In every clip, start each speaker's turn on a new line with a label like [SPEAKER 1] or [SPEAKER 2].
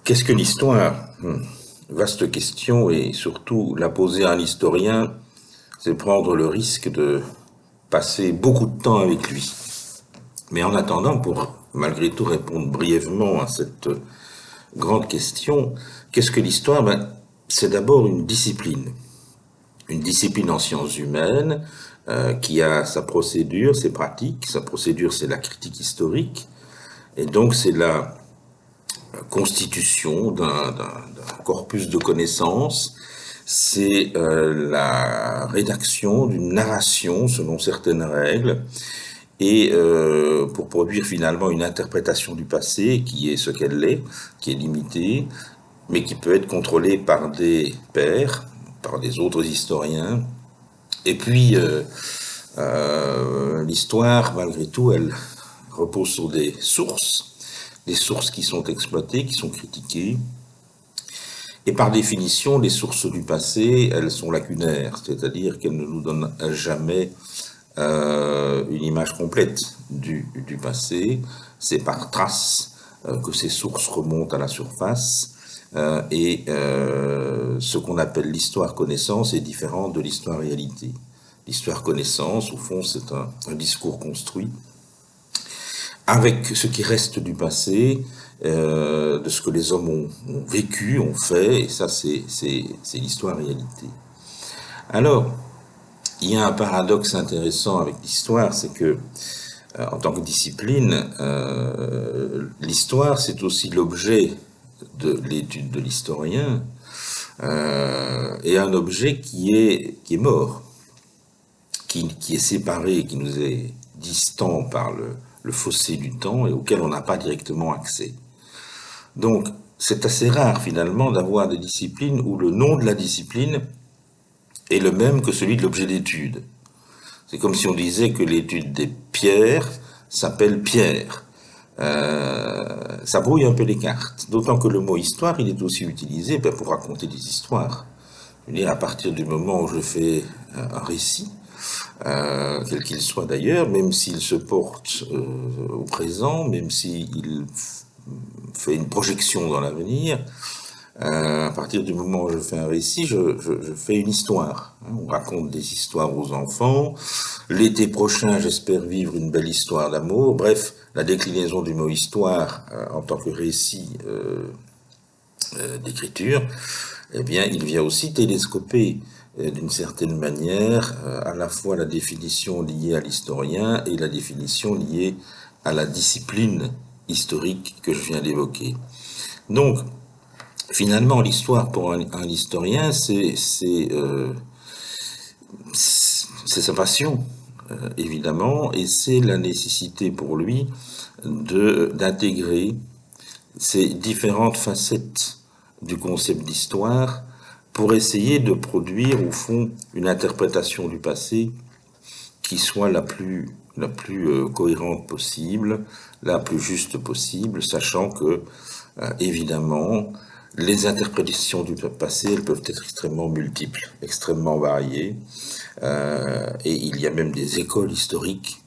[SPEAKER 1] Qu'est-ce que l'histoire? Vaste question, et surtout la poser à un historien, c'est prendre le risque de passer beaucoup de temps avec lui. Mais en attendant, pour malgré tout répondre brièvement à cette grande question, qu'est-ce que l'histoire? C'est d'abord une discipline en sciences humaines qui a sa procédure, ses pratiques. Sa procédure, c'est la critique historique, et donc c'est la constitution d'un corpus de connaissances, c'est la rédaction d'une narration selon certaines règles, et pour produire finalement une interprétation du passé qui est ce qu'elle est, qui est limitée, mais qui peut être contrôlée par des pairs, par des autres historiens. Et puis, l'histoire, malgré tout, elle repose sur des sources qui sont exploitées, qui sont critiquées. Et par définition, les sources du passé, elles sont lacunaires, c'est-à-dire qu'elles ne nous donnent jamais une image complète du passé. C'est par traces que ces sources remontent à la surface. Ce qu'on appelle l'histoire-connaissance est différent de l'histoire-réalité. L'histoire-connaissance, au fond, c'est un discours construit avec ce qui reste du passé, de ce que les hommes ont vécu, ont fait, et ça, c'est l'histoire-réalité. Alors, il y a un paradoxe intéressant avec l'histoire, c'est que, en tant que discipline, l'histoire, c'est aussi l'objet de l'étude de l'historien, et un objet qui est mort, qui est séparé, qui nous est distant par le fossé du temps et auquel on n'a pas directement accès. Donc, c'est assez rare finalement d'avoir des disciplines où le nom de la discipline est le même que celui de l'objet d'étude. C'est comme si on disait que l'étude des pierres s'appelle pierre. Ça brouille un peu les cartes. D'autant que le mot histoire, il est aussi utilisé pour raconter des histoires. Je veux dire, à partir du moment où je fais un récit, quel qu'il soit d'ailleurs, même s'il se porte au présent, même s'il fait une projection dans l'avenir, à partir du moment où je fais un récit, je fais une histoire. On raconte des histoires aux enfants. L'été prochain, j'espère vivre une belle histoire d'amour. Bref, la déclinaison du mot histoire en tant que récit d'écriture, eh bien, il vient aussi télescoper d'une certaine manière à la fois la définition liée à l'historien et la définition liée à la discipline historique que je viens d'évoquer. Donc, finalement, l'histoire pour un historien, c'est sa passion, évidemment, et c'est la nécessité pour lui d'intégrer ces différentes facettes du concept d'histoire pour essayer de produire, au fond, une interprétation du passé qui soit la plus cohérente possible, la plus juste possible, sachant que, évidemment, les interprétations du passé, elles peuvent être extrêmement multiples, extrêmement variées, et il y a même des écoles historiques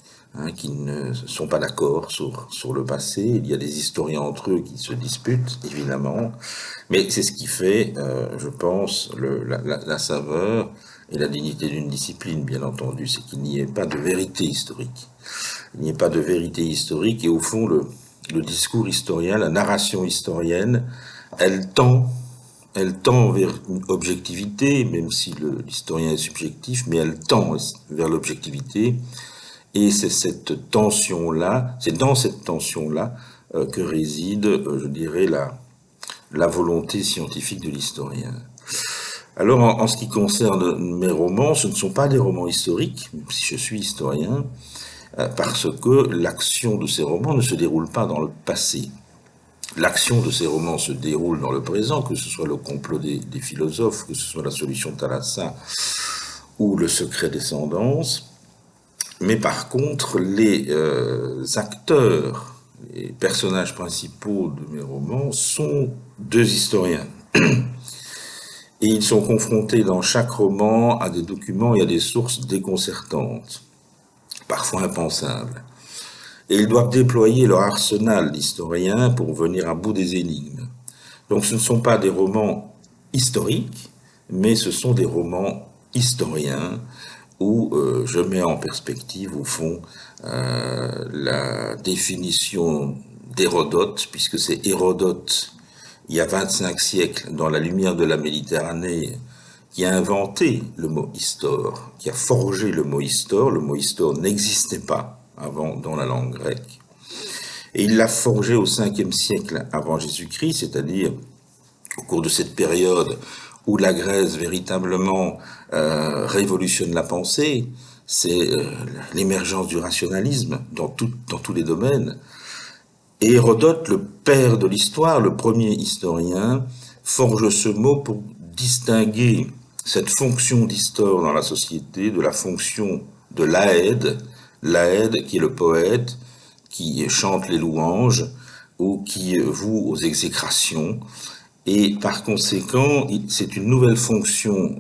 [SPEAKER 1] qui ne sont pas d'accord sur le passé. Il y a des historiens entre eux qui se disputent, évidemment, mais c'est ce qui fait, je pense, la saveur et la dignité d'une discipline, bien entendu, c'est qu'il n'y ait pas de vérité historique. Il n'y ait pas de vérité historique, et au fond, le discours historien, la narration historienne, elle tend, elle tend vers une objectivité, même si l'historien est subjectif, mais elle tend vers l'objectivité, et c'est cette tension-là, c'est dans cette tension-là que réside, je dirais, la volonté scientifique de l'historien. Alors, en ce qui concerne mes romans, ce ne sont pas des romans historiques, même si je suis historien, parce que l'action de ces romans ne se déroule pas dans le passé. L'action de ces romans se déroule dans le présent, que ce soit le complot des philosophes, que ce soit la solution de Thalassa ou le secret descendance. Mais par contre, les acteurs, les personnages principaux de mes romans sont deux historiens. Et ils sont confrontés dans chaque roman à des documents et à des sources déconcertantes, parfois impensables. Et ils doivent déployer leur arsenal d'historiens pour venir à bout des énigmes. Donc ce ne sont pas des romans historiques, mais ce sont des romans historiens où je mets en perspective, au fond, la définition d'Hérodote, puisque c'est Hérodote, il y a 25 siècles, dans la lumière de la Méditerranée, qui a inventé le mot histoire, qui a forgé le mot histoire. Le mot histoire n'existait pas avant dans la langue grecque. Et il l'a forgé au 5e siècle avant Jésus-Christ, c'est-à-dire au cours de cette période où la Grèce véritablement révolutionne la pensée. C'est l'émergence du rationalisme dans tous les domaines. Et Hérodote, le père de l'histoire, le premier historien, forge ce mot pour distinguer cette fonction d'histoire dans la société de la fonction de l'Aède, l'Aède qui est le poète, qui chante les louanges ou qui voue aux exécrations. Et par conséquent, c'est une nouvelle fonction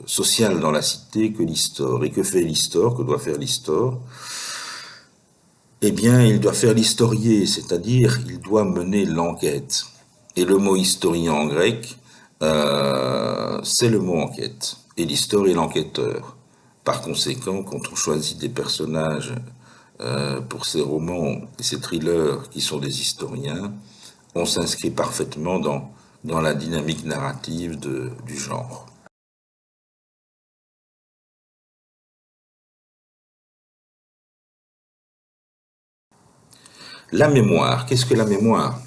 [SPEAKER 1] sociale dans la cité que l'histoire. Et que fait l'histoire? Que doit faire l'histoire? Eh bien, il doit faire l'historier, c'est-à-dire il doit mener l'enquête. Et le mot historien en grec, c'est le mot enquête. Et l'histoire est l'enquêteur. Par conséquent, quand on choisit des personnages pour ces romans et ces thrillers qui sont des historiens, on s'inscrit parfaitement dans la dynamique narrative du genre. La mémoire, qu'est-ce que la mémoire?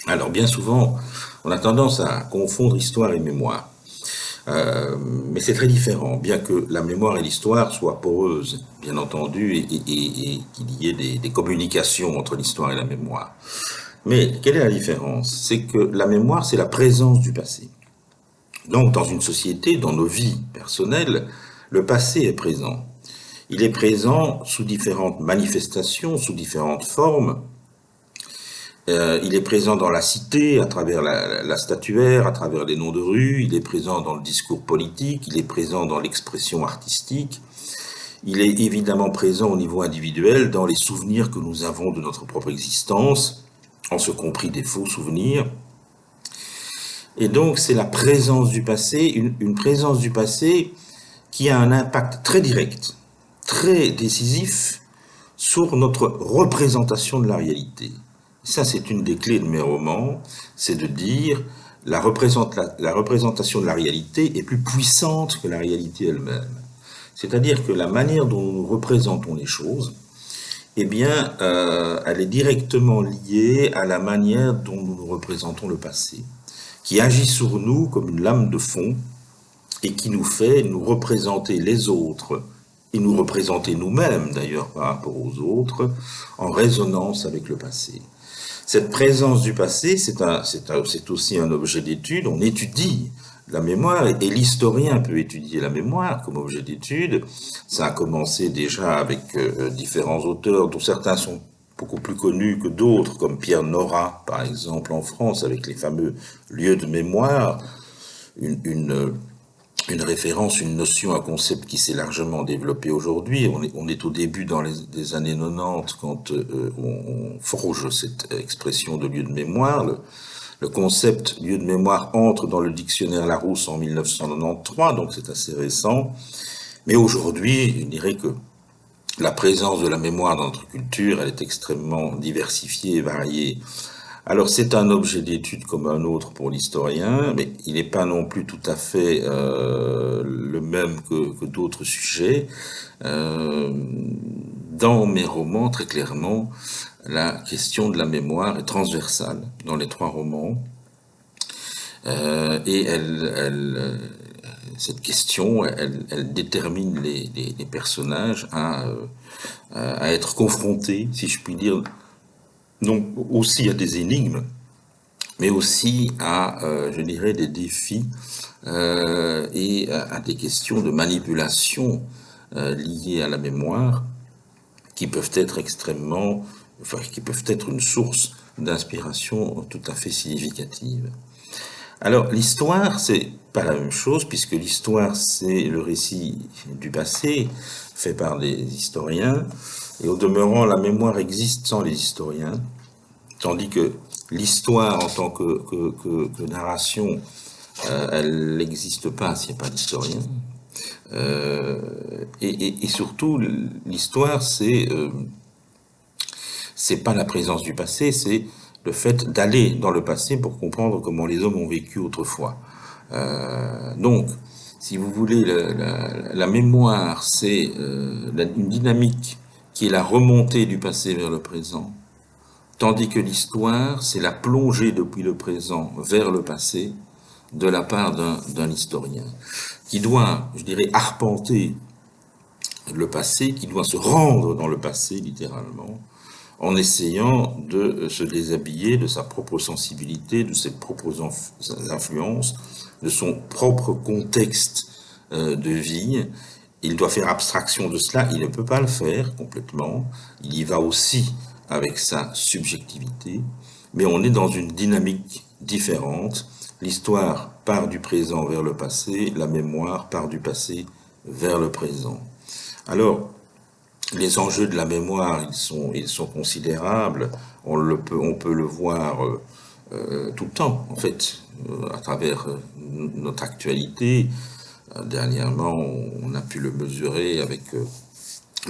[SPEAKER 1] Alors bien souvent, on a tendance à confondre histoire et mémoire. Mais c'est très différent, bien que la mémoire et l'histoire soient poreuses, bien entendu, et qu'il y ait des communications entre l'histoire et la mémoire. Mais quelle est la différence? C'est que la mémoire, c'est la présence du passé. Donc, dans une société, dans nos vies personnelles, le passé est présent. Il est présent sous différentes manifestations, sous différentes formes. Il est présent dans la cité, à travers la statuaire, à travers les noms de rue. Il est présent dans le discours politique. Il est présent dans l'expression artistique. Il est évidemment présent au niveau individuel, dans les souvenirs que nous avons de notre propre existence, en ce compris des faux souvenirs. Et donc, c'est la présence du passé, une présence du passé qui a un impact très direct, très décisif sur notre représentation de la réalité. Ça, c'est une des clés de mes romans, c'est de dire la représentation de la réalité est plus puissante que la réalité elle-même. C'est-à-dire que la manière dont nous représentons les choses, eh bien, elle est directement liée à la manière dont nous représentons le passé, qui agit sur nous comme une lame de fond et qui nous fait nous représenter les autres et nous représenter nous-mêmes d'ailleurs par rapport aux autres en résonance avec le passé. Cette présence du passé, c'est aussi un objet d'étude. On étudie la mémoire et l'historien peut étudier la mémoire comme objet d'étude. Ça a commencé déjà avec différents auteurs dont certains sont beaucoup plus connus que d'autres, comme Pierre Nora, par exemple, en France, avec les fameux lieux de mémoire, une référence, une notion, un concept qui s'est largement développé aujourd'hui. On est au début des années 90 quand on forge cette expression de lieu de mémoire. Le concept lieu de mémoire entre dans le dictionnaire Larousse en 1993, donc c'est assez récent. Mais aujourd'hui, je dirais que la présence de la mémoire dans notre culture, elle est extrêmement diversifiée et variée. Alors c'est un objet d'étude comme un autre pour l'historien, mais il n'est pas non plus tout à fait le même que d'autres sujets. Dans mes romans, très clairement, la question de la mémoire est transversale dans les 3 romans. Et cette question, elle détermine les personnages à être confrontés, si je puis dire, donc aussi à des énigmes, mais aussi à, je dirais, des défis et à des questions de manipulation liées à la mémoire qui peuvent être qui peuvent être une source d'inspiration tout à fait significative. Alors l'histoire, c'est pas la même chose puisque l'histoire c'est le récit du passé fait par des historiens et au demeurant la mémoire existe sans les historiens. Tandis que l'histoire en tant que narration, elle n'existe pas s'il n'y a pas d'historien. Et surtout, l'histoire, c'est pas la présence du passé, c'est le fait d'aller dans le passé pour comprendre comment les hommes ont vécu autrefois. Donc, si vous voulez, la mémoire, c'est une dynamique qui est la remontée du passé vers le présent, tandis que l'histoire, c'est la plongée depuis le présent vers le passé de la part d'un historien, qui doit, je dirais, arpenter le passé, qui doit se rendre dans le passé, littéralement, en essayant de se déshabiller de sa propre sensibilité, de ses propres influences, de son propre contexte de vie. Il doit faire abstraction de cela, il ne peut pas le faire complètement, il y va aussi avec sa subjectivité, mais on est dans une dynamique différente. L'histoire part du présent vers le passé, la mémoire part du passé vers le présent. Alors, les enjeux de la mémoire, ils sont considérables. On peut le voir tout le temps, en fait, à travers notre actualité. Dernièrement, on a pu le mesurer avec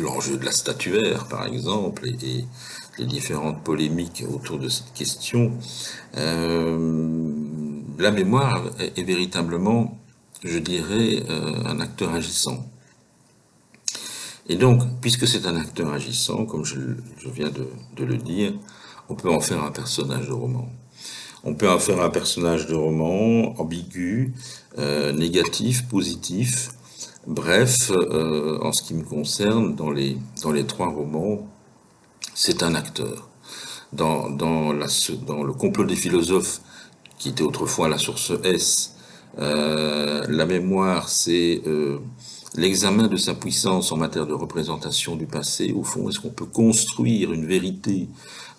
[SPEAKER 1] l'enjeu de la statuaire, par exemple, et les différentes polémiques autour de cette question. La mémoire est véritablement, je dirais, un acteur agissant. Et donc, puisque c'est un acteur agissant, comme je viens de le dire, on peut en faire un personnage de roman. On peut en faire un personnage de roman ambigu, négatif, positif. Bref, en ce qui me concerne, dans les trois romans, c'est un acteur. Dans le complot des philosophes, qui était autrefois la source S, la mémoire, c'est l'examen de sa puissance en matière de représentation du passé. Au fond, est-ce qu'on peut construire une vérité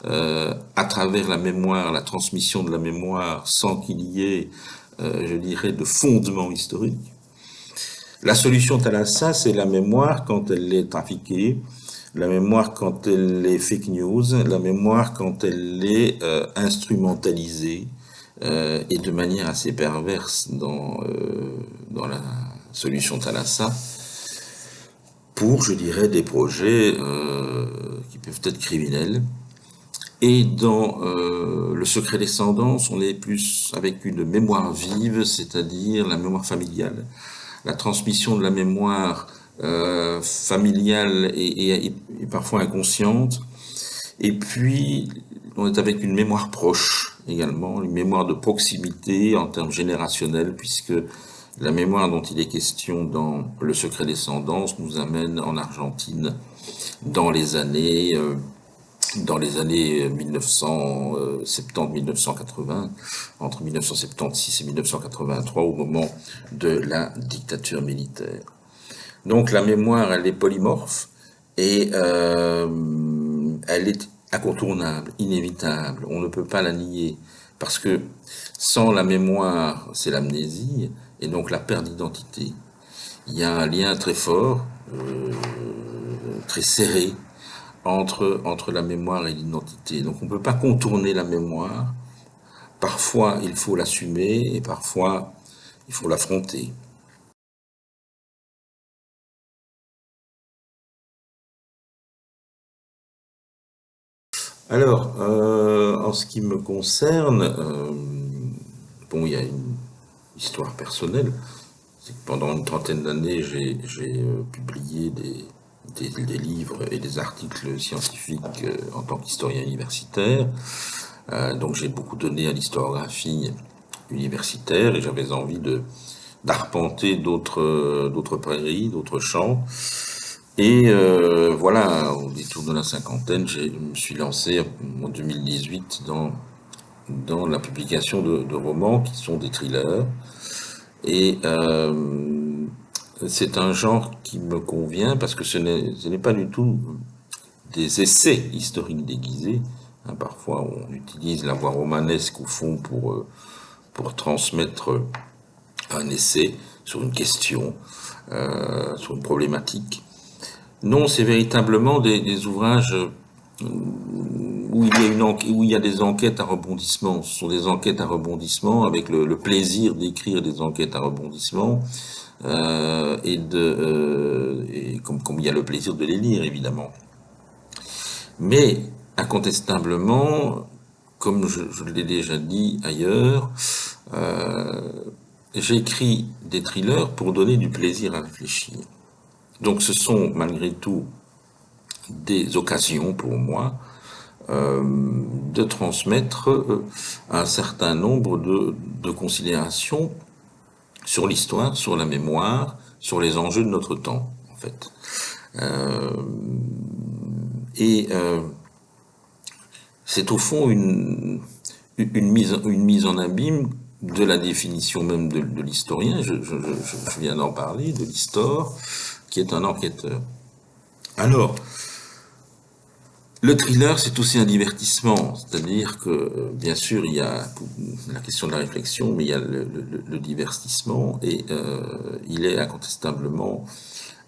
[SPEAKER 1] à travers la mémoire, la transmission de la mémoire, sans qu'il y ait, je dirais, de fondement historique? La solution Thalassa, c'est la mémoire quand elle est trafiquée, la mémoire quand elle est fake news, la mémoire quand elle est instrumentalisée, et de manière assez perverse dans la solution Thalassa, pour, je dirais, des projets qui peuvent être criminels. Et dans le secret descendance, on est plus avec une mémoire vive, c'est-à-dire la mémoire familiale. La transmission de la mémoire familiale est parfois inconsciente. Et puis, on est avec une mémoire proche également, une mémoire de proximité en termes générationnels, puisque la mémoire dont il est question dans Le secret descendance nous amène en Argentine dans les années 1970-1980, entre 1976 et 1983, au moment de la dictature militaire. Donc la mémoire, elle est polymorphe et elle est incontournable, inévitable. On ne peut pas la nier parce que sans la mémoire, c'est l'amnésie et donc la perte d'identité. Il y a un lien très fort, très serré entre la mémoire et l'identité. Donc on ne peut pas contourner la mémoire. Parfois, il faut l'assumer et parfois, il faut l'affronter. Alors, en ce qui me concerne, bon, il y a une histoire personnelle. C'est que pendant une trentaine d'années, j'ai publié des livres et des articles scientifiques en tant qu'historien universitaire. Donc j'ai beaucoup donné à l'historiographie universitaire et j'avais envie d'arpenter d'autres prairies, d'autres champs. Et voilà, au détour de la cinquantaine, je me suis lancé en 2018 dans la publication de romans qui sont des thrillers. Et c'est un genre qui me convient parce que ce n'est pas du tout des essais historiques déguisés. Hein, parfois, on utilise la voie romanesque au fond pour transmettre un essai sur une question, sur une problématique. Non, c'est véritablement des ouvrages où il y a des enquêtes à rebondissement. Ce sont des enquêtes à rebondissement avec le plaisir d'écrire des enquêtes à rebondissement et comme il y a le plaisir de les lire évidemment. Mais incontestablement, comme je l'ai déjà dit ailleurs, j'écris des thrillers pour donner du plaisir à réfléchir. Donc ce sont malgré tout des occasions pour moi de transmettre un certain nombre de considérations sur l'histoire, sur la mémoire, sur les enjeux de notre temps, en fait. Et c'est au fond une mise en abîme de la définition même de l'historien. Je viens d'en parler, de l'histoire, qui est un enquêteur. Alors, le thriller, c'est aussi un divertissement, c'est-à-dire que, bien sûr, il y a la question de la réflexion, mais il y a le divertissement, et il est incontestablement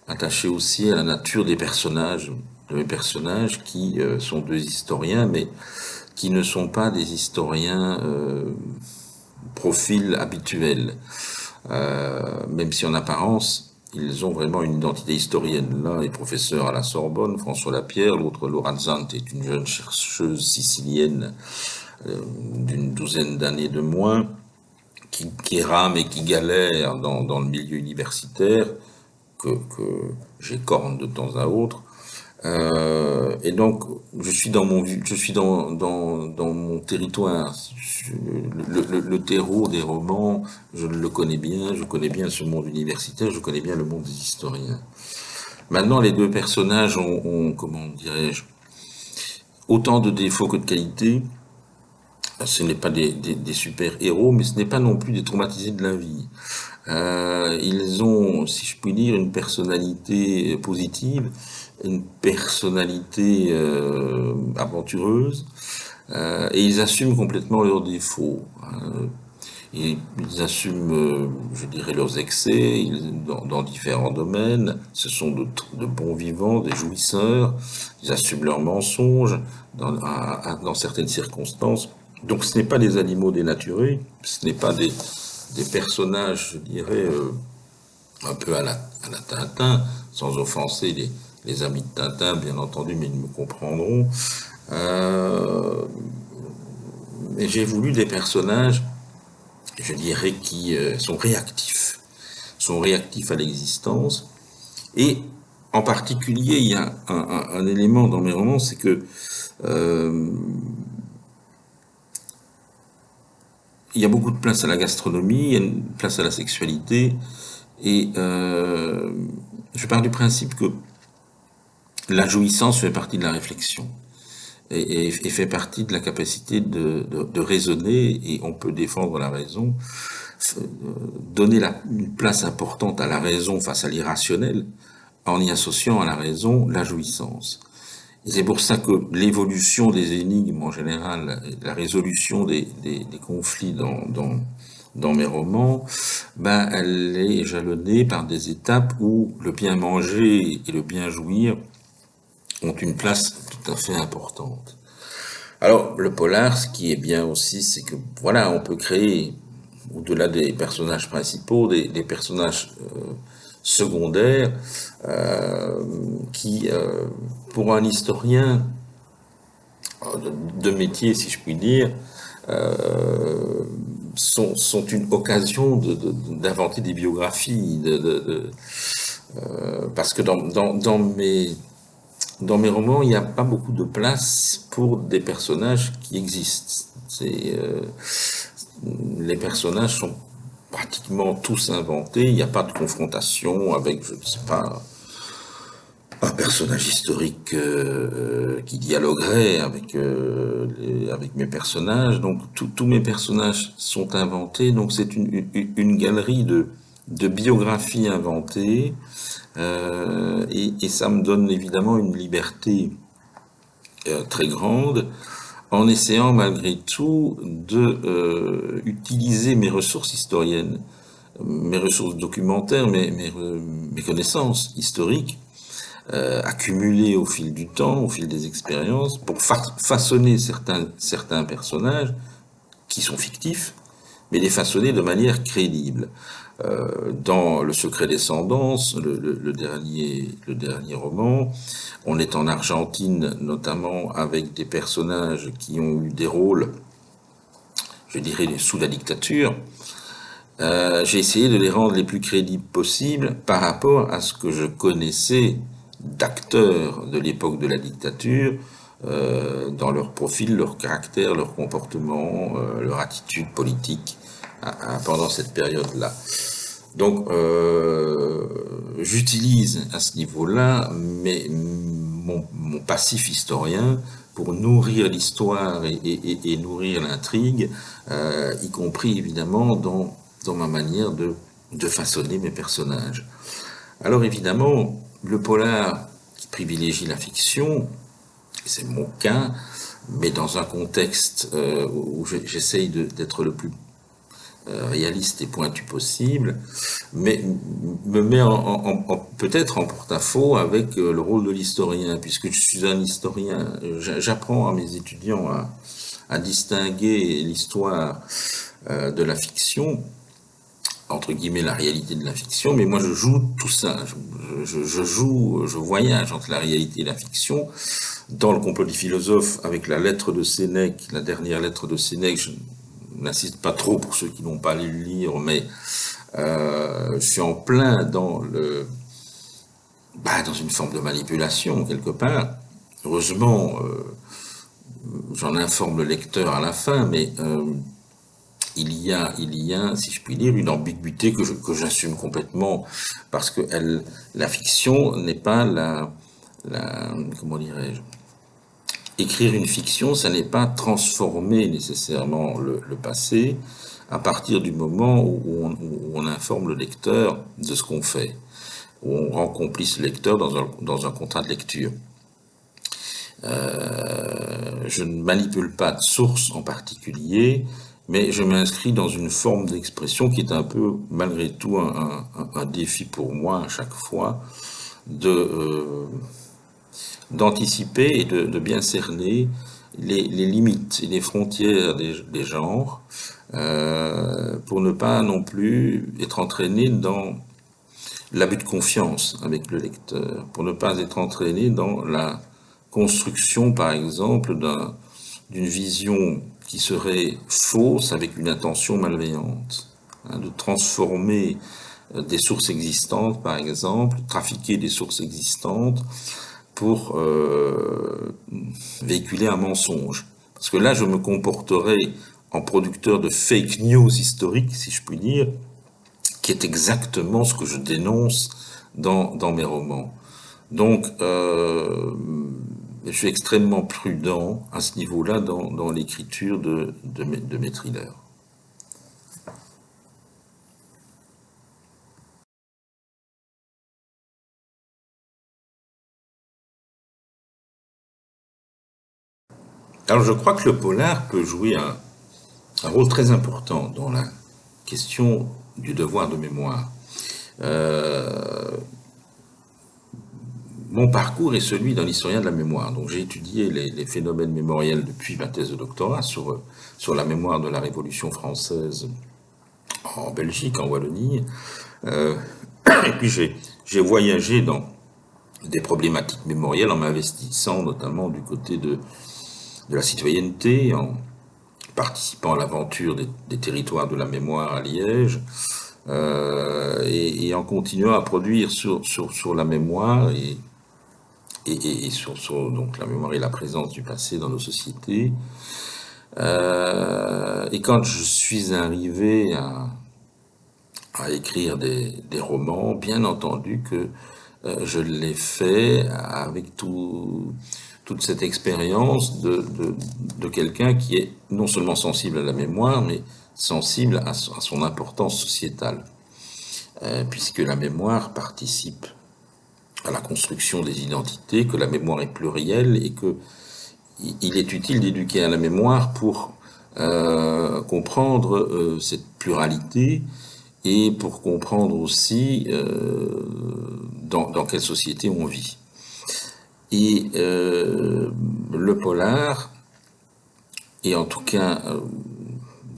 [SPEAKER 1] attaché aussi à la nature des personnages, de mes personnages qui sont deux historiens, mais qui ne sont pas des historiens profils habituels, même si en apparence, ils ont vraiment une identité historienne. L'un est professeur à la Sorbonne, François Lapierre, l'autre, Laura Zant, est une jeune chercheuse sicilienne d'une douzaine d'années de moins, qui rame et qui galère dans le milieu universitaire, que j'écorne de temps à autre. Et donc, je suis dans mon territoire. Le terreau des romans, je le connais bien. Je connais bien ce monde universitaire. Je connais bien le monde des historiens. Maintenant, les deux personnages ont comment dirais-je, autant de défauts que de qualités. Ce n'est pas des super-héros, mais ce n'est pas non plus des traumatisés de la vie. Ils ont, si je puis dire, une personnalité positive, une personnalité aventureuse, et ils assument complètement leurs défauts. Ils assument, je dirais, leurs excès dans différents domaines. Ce sont de bons vivants, des jouisseurs. Ils assument leurs mensonges dans certaines circonstances. Donc ce n'est pas des animaux dénaturés, ce n'est pas des personnages, je dirais, un peu à la Tintin, sans offenser les amis de Tintin, bien entendu, mais ils me comprendront. Mais j'ai voulu des personnages, je dirais, qui sont réactifs à l'existence. Et en particulier, il y a un élément dans mes romans, c'est que il y a beaucoup de place à la gastronomie, il y a une place à la sexualité, et je pars du principe que la jouissance fait partie de la réflexion et fait partie de la capacité de raisonner, et on peut défendre la raison, donner une place importante à la raison face à l'irrationnel, en y associant à la raison la jouissance. Et c'est pour ça que l'évolution des énigmes en général, la résolution des conflits dans mes romans, ben, elle est jalonnée par des étapes où le bien manger et le bien jouir ont une place tout à fait importante. Alors, le polar, ce qui est bien aussi, c'est que, voilà, on peut créer, au-delà des personnages principaux, des personnages secondaires qui, pour un historien de métier, si je puis dire, sont une occasion d'inventer des biographies, parce que dans mes romans, il n'y a pas beaucoup de place pour des personnages qui existent. Les personnages sont pratiquement tous inventés, il n'y a pas de confrontation avec, je ne sais pas, un personnage historique qui dialoguerait avec mes personnages. Donc tous mes personnages sont inventés, donc c'est une galerie de biographies inventées, et ça me donne évidemment une liberté très grande, en essayant malgré tout de utiliser mes ressources historiennes, mes ressources documentaires, mes connaissances historiques, accumulées au fil du temps, au fil des expériences, pour façonner certains personnages qui sont fictifs, mais les façonner de manière crédible. Dans Le Secret Descendance, le dernier roman, on est en Argentine, notamment avec des personnages qui ont eu des rôles, je dirais, sous la dictature. J'ai essayé de les rendre les plus crédibles possibles par rapport à ce que je connaissais d'acteurs de l'époque de la dictature, dans leur profil, leur caractère, leur comportement, leur attitude politique pendant cette période-là. Donc, j'utilise à ce niveau-là mon passif historien pour nourrir l'histoire et nourrir l'intrigue, y compris évidemment dans ma manière de façonner mes personnages. Alors évidemment, le polar qui privilégie la fiction, c'est mon cas, mais dans un contexte où j'essaye d'être le plus réaliste et pointu possible, mais me met peut-être en porte-à-faux avec le rôle de l'historien, puisque je suis un historien. J'apprends à mes étudiants à distinguer l'histoire de la fiction, entre guillemets la réalité de la fiction, mais moi je joue tout ça, je voyage entre la réalité et la fiction. Dans Le Complot des philosophes, avec la lettre de Sénèque, la dernière lettre de Sénèque, je n'insiste pas trop pour ceux qui n'ont pas lu le livre, mais je suis en plein dans une forme de manipulation quelque part. Heureusement, j'en informe le lecteur à la fin, mais il y a, si je puis dire, une ambiguïté que j'assume complètement, parce que la fiction n'est pas comment dirais-je, écrire une fiction, ça n'est pas transformer nécessairement le passé à partir du moment où on informe le lecteur de ce qu'on fait, où on rend complice le lecteur dans un contrat de lecture. Je ne manipule pas de source en particulier, mais je m'inscris dans une forme d'expression qui est un peu, malgré tout, un défi pour moi à chaque fois, d'anticiper et de bien cerner les limites et les frontières des genres, pour ne pas non plus être entraîné dans l'abus de confiance avec le lecteur, pour ne pas être entraîné dans la construction, par exemple, d'une vision qui serait fausse avec une intention malveillante, de transformer des sources existantes, par exemple, trafiquer des sources existantes pour véhiculer un mensonge. Parce que là, je me comporterai en producteur de fake news historiques, si je puis dire, qui est exactement ce que je dénonce dans mes romans. Donc, je suis extrêmement prudent à ce niveau-là dans l'écriture de mes thrillers. Alors je crois que le polar peut jouer un rôle très important dans la question du devoir de mémoire. Mon parcours est celui d'un historien de la mémoire. Donc j'ai étudié les phénomènes mémoriels depuis ma thèse de doctorat sur la mémoire de la Révolution française en Belgique, en Wallonie. Et puis j'ai voyagé dans des problématiques mémorielles en m'investissant notamment du côté de la citoyenneté, en participant à l'aventure des territoires de la mémoire à Liège, et en continuant à produire sur la mémoire et sur donc la mémoire et la présence du passé dans nos sociétés. Et quand je suis arrivé à écrire des romans, bien entendu que je l'ai fait avec toute cette expérience de quelqu'un qui est non seulement sensible à la mémoire, mais sensible à son importance sociétale, puisque la mémoire participe à la construction des identités, que la mémoire est plurielle et que il est utile d'éduquer à la mémoire pour comprendre cette pluralité et pour comprendre aussi dans quelle société on vit. Et le polar, et en tout cas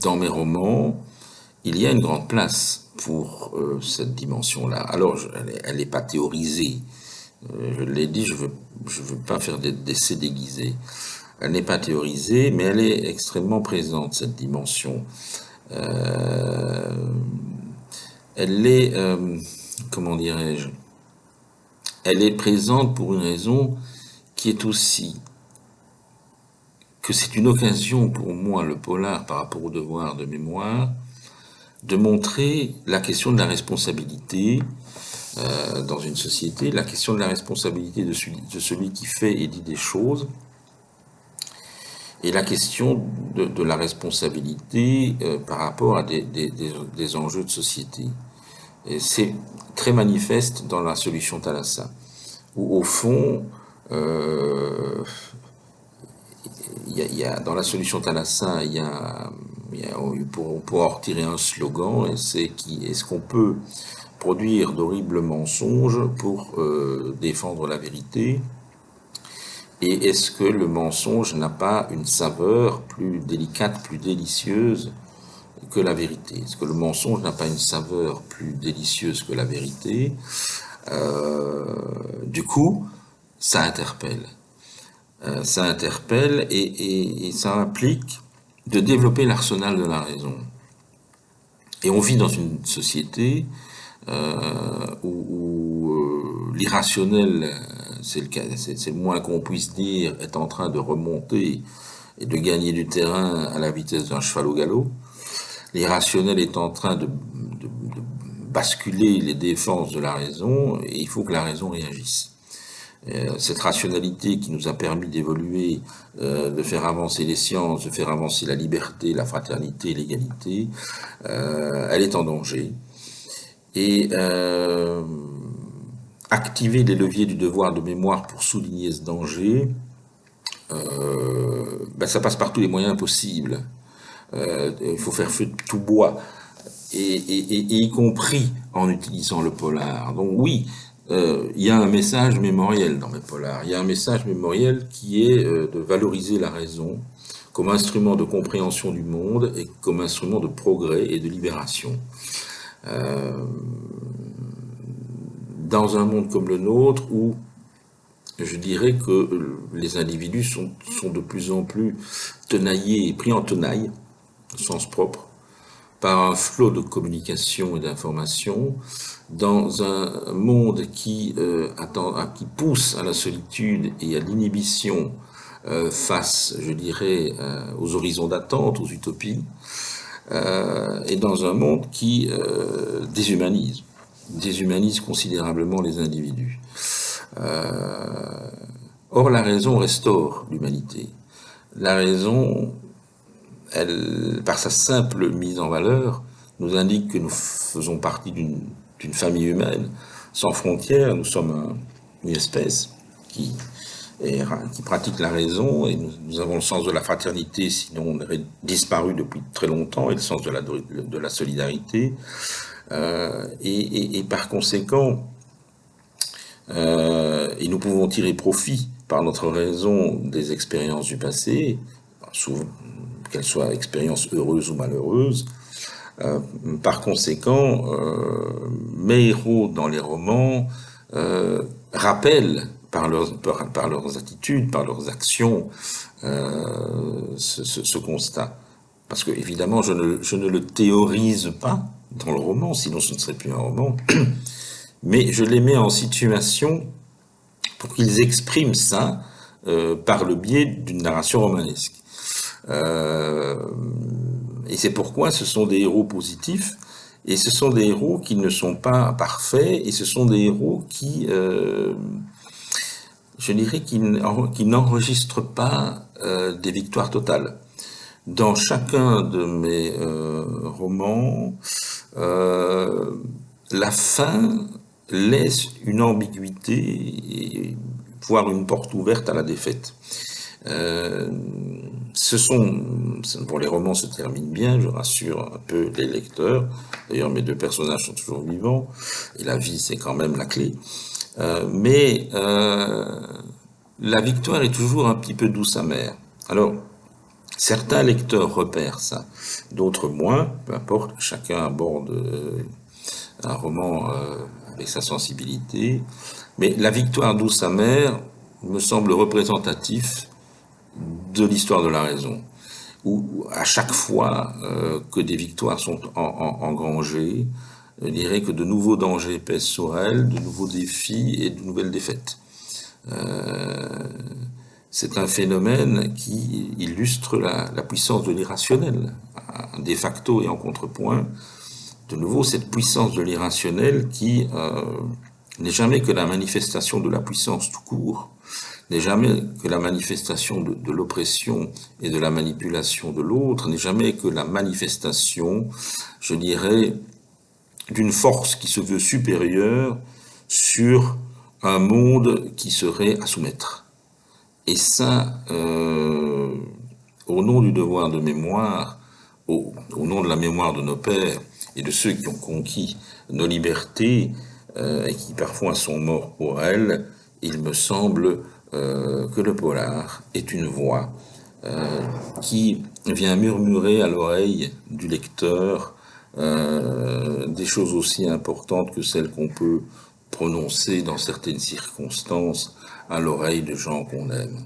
[SPEAKER 1] dans mes romans, il y a une grande place pour cette dimension-là. Alors, elle n'est pas théorisée. Je l'ai dit, je veux pas faire d'essais déguisés. Elle n'est pas théorisée, mais elle est extrêmement présente, cette dimension. Euh, Elle est, comment dirais-je, elle est présente pour une raison qui est aussi que c'est une occasion pour moi, le polar, par rapport au devoir de mémoire, de montrer la question de la responsabilité dans une société, la question de la responsabilité de celui qui fait et dit des choses, et la question de la responsabilité par rapport à des enjeux de société. Et c'est très manifeste dans la solution Thalassa, où au fond, dans la solution Thalassa, on pourra en retirer un slogan, et c'est est-ce qu'on peut produire d'horribles mensonges pour défendre la vérité? Et est-ce que le mensonge n'a pas une saveur plus délicate, plus délicieuse que la vérité? Est-ce que le mensonge n'a pas une saveur plus délicieuse que la vérité? Du coup, ça interpelle. Ça interpelle et ça implique de développer l'arsenal de la raison. Et on vit dans une société où l'irrationnel, c'est le moins qu'on puisse dire, est en train de remonter et de gagner du terrain à la vitesse d'un cheval au galop. L'irrationnel est en train de basculer les défenses de la raison, et il faut que la raison réagisse. Cette rationalité qui nous a permis d'évoluer, de faire avancer les sciences, de faire avancer la liberté, la fraternité, l'égalité, elle est en danger. Et activer les leviers du devoir de mémoire pour souligner ce danger, ça passe par tous les moyens possibles. Il faut faire feu de tout bois, et y compris en utilisant le polar. Donc oui, il y a un message mémoriel dans mes polars. Il y a un message mémoriel qui est de valoriser la raison comme instrument de compréhension du monde et comme instrument de progrès et de libération. Dans un monde comme le nôtre où je dirais que les individus sont de plus en plus tenaillés et pris en tenaille, au sens propre, par un flot de communication et d'information, dans un monde qui pousse à la solitude et à l'inhibition face, je dirais, aux horizons d'attente, aux utopies, et dans un monde qui déshumanise considérablement les individus. Or, la raison restaure l'humanité. La raison, elle, par sa simple mise en valeur, nous indique que nous faisons partie d'une famille humaine sans frontières. Nous sommes une espèce qui pratique la raison, et nous avons le sens de la fraternité, sinon on aurait disparu depuis très longtemps, et le sens de la solidarité. Et par conséquent, et nous pouvons tirer profit par notre raison des expériences du passé, souvent qu'elles soient expériences heureuses ou malheureuses. Par conséquent, mes héros dans les romans rappellent par leurs attitudes, par leurs actions, ce constat. Parce que, évidemment, je ne le théorise pas dans le roman, sinon ce ne serait plus un roman, mais je les mets en situation pour qu'ils expriment ça par le biais d'une narration romanesque. Et c'est pourquoi ce sont des héros positifs, et ce sont des héros qui ne sont pas parfaits, et ce sont des héros qui, je dirais, qui n'enregistrent pas des victoires totales. Dans chacun de mes romans, la fin laisse une ambiguïté, voire une porte ouverte à la défaite. Bon, les romans se terminent bien, je rassure un peu les lecteurs. D'ailleurs, mes deux personnages sont toujours vivants, et la vie, c'est quand même la clé. Mais la victoire est toujours un petit peu douce amère. Alors, certains lecteurs repèrent ça, d'autres moins, peu importe, chacun aborde un roman avec sa sensibilité, mais la victoire douce amère me semble représentatif de l'histoire de la raison, où à chaque fois que des victoires sont engrangées, je dirais que de nouveaux dangers pèsent sur elles, de nouveaux défis et de nouvelles défaites. C'est un phénomène qui illustre la puissance de l'irrationnel, de facto et en contrepoint. De nouveau, cette puissance de l'irrationnel qui n'est jamais que la manifestation de la puissance tout court, n'est jamais que la manifestation de l'oppression et de la manipulation de l'autre, n'est jamais que la manifestation, je dirais, d'une force qui se veut supérieure sur un monde qui serait à soumettre. Et ça, au nom du devoir de mémoire, au nom de la mémoire de nos pères et de ceux qui ont conquis nos libertés et qui parfois sont morts pour elles, il me semble que le polar est une voix qui vient murmurer à l'oreille du lecteur des choses aussi importantes que celles qu'on peut prononcer dans certaines circonstances à l'oreille de gens qu'on aime.